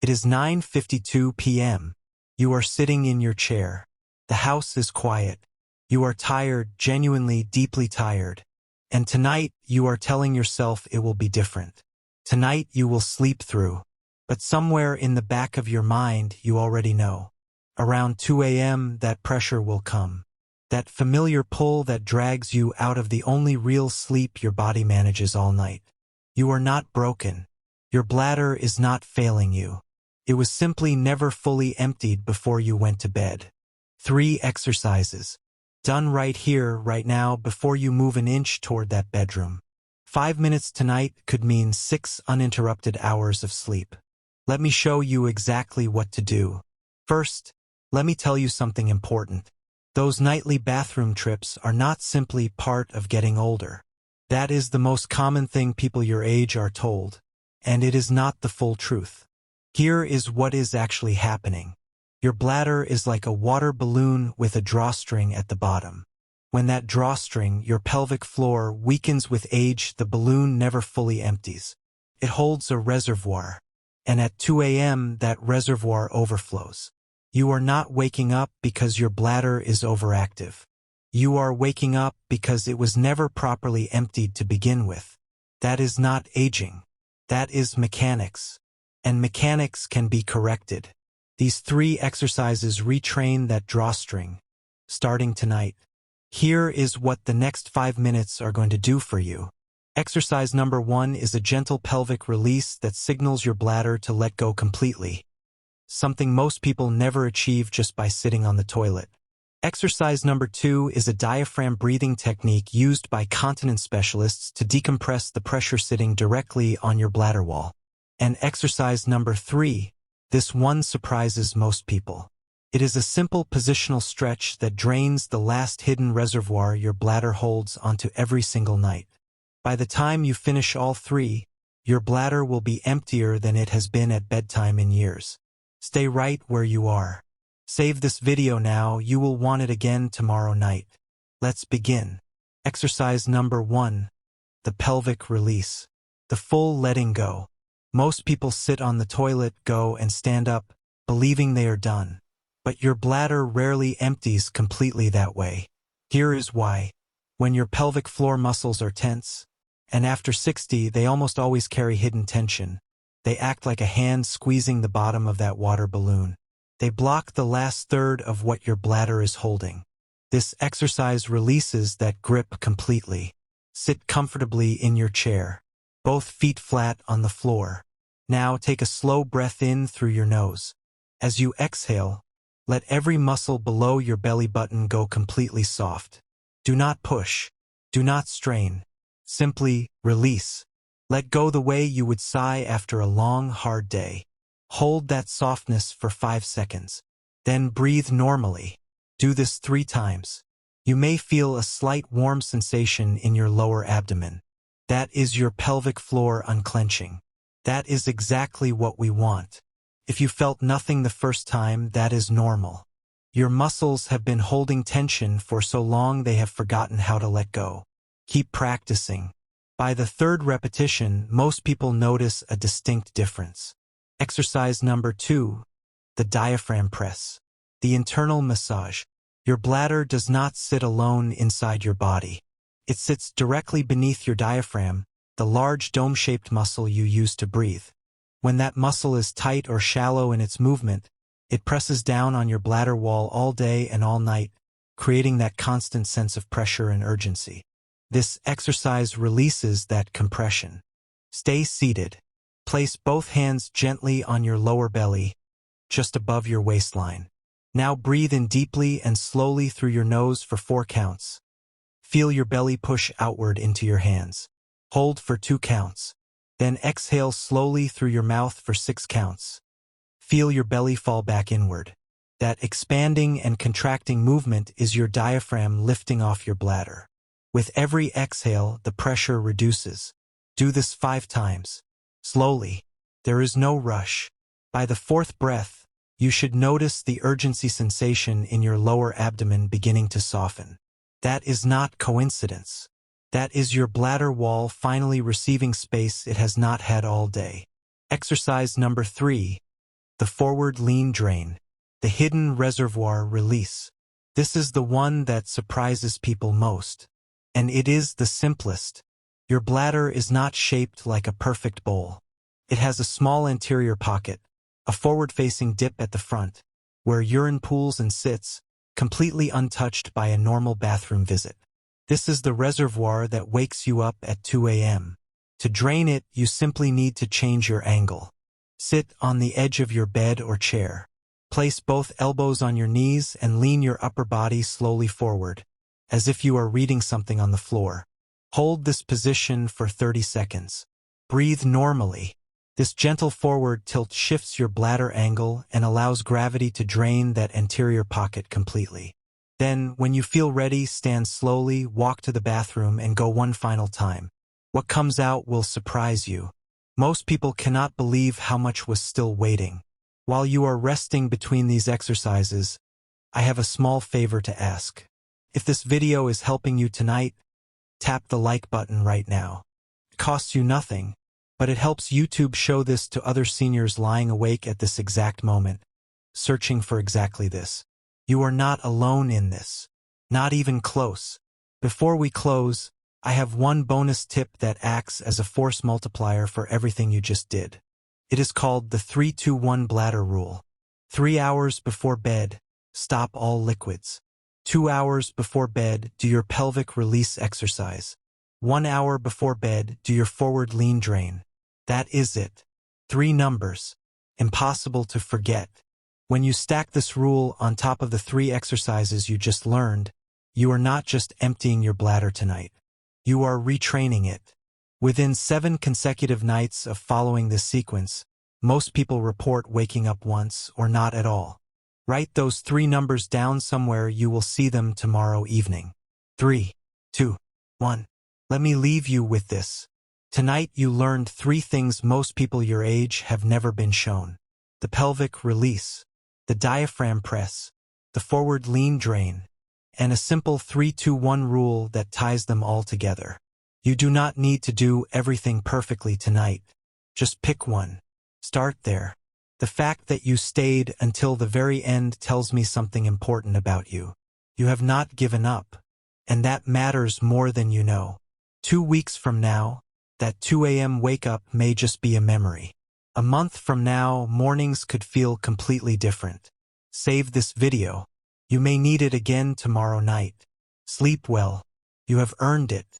It is 9:52 p.m. You are sitting in your chair. The house is quiet. You are tired, genuinely, deeply tired. And tonight, you are telling yourself it will be different. Tonight, you will sleep through. But somewhere in the back of your mind, you already know. Around 2 a.m., that pressure will come. That familiar pull that drags you out of the only real sleep your body manages all night. You are not broken. Your bladder is not failing you. It was simply never fully emptied before you went to bed. 3 exercises. Done right here, right now, before you move an inch toward that bedroom. 5 minutes tonight could mean 6 uninterrupted hours of sleep. Let me show you exactly what to do. First, let me tell you something important. Those nightly bathroom trips are not simply part of getting older. That is the most common thing people your age are told, and it is not the full truth. Here is what is actually happening. Your bladder is like a water balloon with a drawstring at the bottom. When that drawstring, your pelvic floor, weakens with age, the balloon never fully empties. It holds a reservoir, and at 2 a.m. that reservoir overflows. You are not waking up because your bladder is overactive. You are waking up because it was never properly emptied to begin with. That is not aging. That is mechanics. And mechanics can be corrected. These 3 exercises retrain that drawstring, starting tonight. Here is what the next 5 minutes are going to do for you. Exercise number 1 is a gentle pelvic release that signals your bladder to let go completely. Something most people never achieve just by sitting on the toilet. Exercise number 2 is a diaphragm breathing technique used by continence specialists to decompress the pressure sitting directly on your bladder wall. And exercise number 3, this one surprises most people. It is a simple positional stretch that drains the last hidden reservoir your bladder holds onto every single night. By the time you finish all 3, your bladder will be emptier than it has been at bedtime in years. Stay right where you are. Save this video now, you will want it again tomorrow night. Let's begin. Exercise number 1. The pelvic release. The full letting go. Most people sit on the toilet, go and stand up, believing they are done. But your bladder rarely empties completely that way. Here is why. When your pelvic floor muscles are tense, and after 60 they almost always carry hidden tension. They act like a hand squeezing the bottom of that water balloon. They block the last third of what your bladder is holding. This exercise releases that grip completely. Sit comfortably in your chair, both feet flat on the floor. Now take a slow breath in through your nose. As you exhale, let every muscle below your belly button go completely soft. Do not push. Do not strain. Simply release. Let go the way you would sigh after a long, hard day. Hold that softness for 5 seconds. Then breathe normally. Do this 3 times. You may feel a slight warm sensation in your lower abdomen. That is your pelvic floor unclenching. That is exactly what we want. If you felt nothing the first time, that is normal. Your muscles have been holding tension for so long they have forgotten how to let go. Keep practicing. By the 3rd repetition, most people notice a distinct difference. Exercise number 2, the diaphragm press. The internal massage. Your bladder does not sit alone inside your body. It sits directly beneath your diaphragm, the large dome-shaped muscle you use to breathe. When that muscle is tight or shallow in its movement, it presses down on your bladder wall all day and all night, creating that constant sense of pressure and urgency. This exercise releases that compression. Stay seated. Place both hands gently on your lower belly, just above your waistline. Now breathe in deeply and slowly through your nose for 4 counts. Feel your belly push outward into your hands. Hold for 2 counts. Then exhale slowly through your mouth for 6 counts. Feel your belly fall back inward. That expanding and contracting movement is your diaphragm lifting off your bladder. With every exhale, the pressure reduces. Do this 5 times. Slowly. There is no rush. By the 4th breath, you should notice the urgency sensation in your lower abdomen beginning to soften. That is not coincidence. That is your bladder wall finally receiving space it has not had all day. Exercise number 3, the forward lean drain, the hidden reservoir release. This is the one that surprises people most. And it is the simplest. Your bladder is not shaped like a perfect bowl. It has a small anterior pocket, a forward-facing dip at the front, where urine pools and sits, completely untouched by a normal bathroom visit. This is the reservoir that wakes you up at 2 a.m. To drain it, you simply need to change your angle. Sit on the edge of your bed or chair. Place both elbows on your knees and lean your upper body slowly forward, as if you are reading something on the floor. Hold this position for 30 seconds. Breathe normally. This gentle forward tilt shifts your bladder angle and allows gravity to drain that anterior pocket completely. Then, when you feel ready, stand slowly, walk to the bathroom, and go one final time. What comes out will surprise you. Most people cannot believe how much was still waiting. While you are resting between these exercises, I have a small favor to ask. If this video is helping you tonight, tap the like button right now. It costs you nothing, but it helps YouTube show this to other seniors lying awake at this exact moment, searching for exactly this. You are not alone in this. Not even close. Before we close, I have one bonus tip that acts as a force multiplier for everything you just did. It is called the 3-2-1 bladder rule. 3 hours before bed, stop all liquids. 2 hours before bed, do your pelvic release exercise. 1 hour before bed, do your forward lean drain. That is it. 3 numbers. Impossible to forget. When you stack this rule on top of the 3 exercises you just learned, you are not just emptying your bladder tonight. You are retraining it. Within 7 consecutive nights of following this sequence, most people report waking up once or not at all. Write those 3 numbers down somewhere. You will see them tomorrow evening. 3, 2, 1. Let me leave you with this. Tonight you learned 3 things most people your age have never been shown. The pelvic release, the diaphragm press, the forward lean drain, and a simple 3-2-1 rule that ties them all together. You do not need to do everything perfectly tonight. Just pick one. Start there. The fact that you stayed until the very end tells me something important about you. You have not given up, and that matters more than you know. 2 weeks from now, that 2 a.m. wake-up may just be a memory. A month from now, mornings could feel completely different. Save this video. You may need it again tomorrow night. Sleep well. You have earned it.